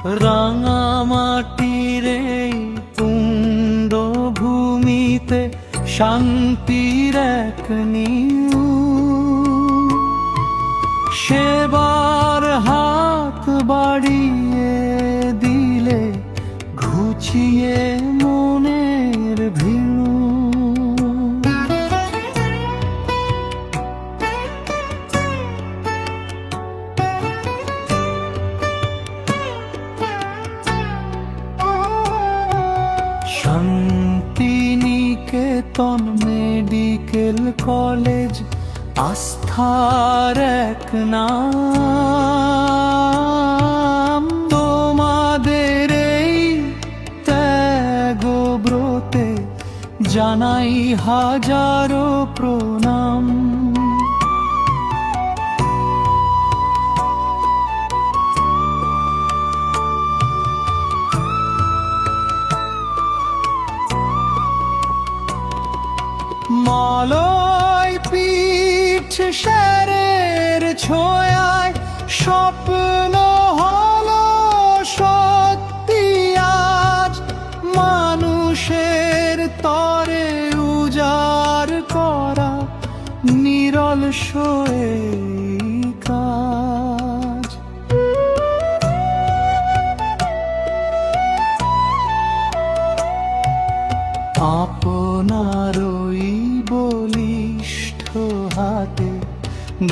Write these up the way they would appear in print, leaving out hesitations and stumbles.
রাঙামাটির এই তুণ্ড ভূমিতে শান্তির এক নিউ সেবার হাত বাড়িয়ে দিলে ঘুচিয়ে মনের ভিড়। শান্তিনিকেতন মেডিকেল কলেজ আস্থার এক নাম। তোমাদের এই ত্যাগব্রতে জানাই হাজারো প্রণাম। মালয় পিঠ শেরের ছোঁয়ায় স্বপ্ন হলো সত্যি আজ। মানুষের তরে উজাড় করা নিরল সয়ে কাজ। আপনারই বলিষ্ঠ হাতে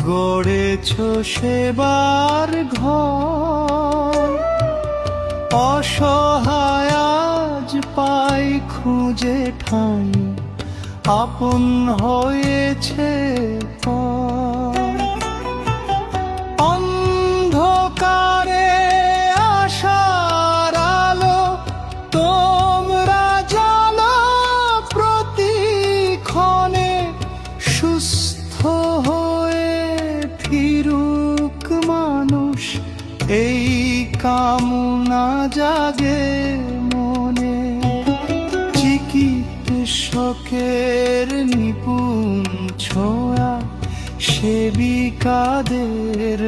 গড়েছ সেবার ঘর। অসহায় আজ পাই খুঁজে ঠাঁই, আপন হয়েছে পর। অন্ধকারে আশার আলো তোমরা জানো প্রতিক্ষণে। সুস্থ হয়ে ফিরুক মানুষ এই কামনা জাগে মনে। চিকিৎসকের নিপুণ ছোঁয়া সেবিকাদের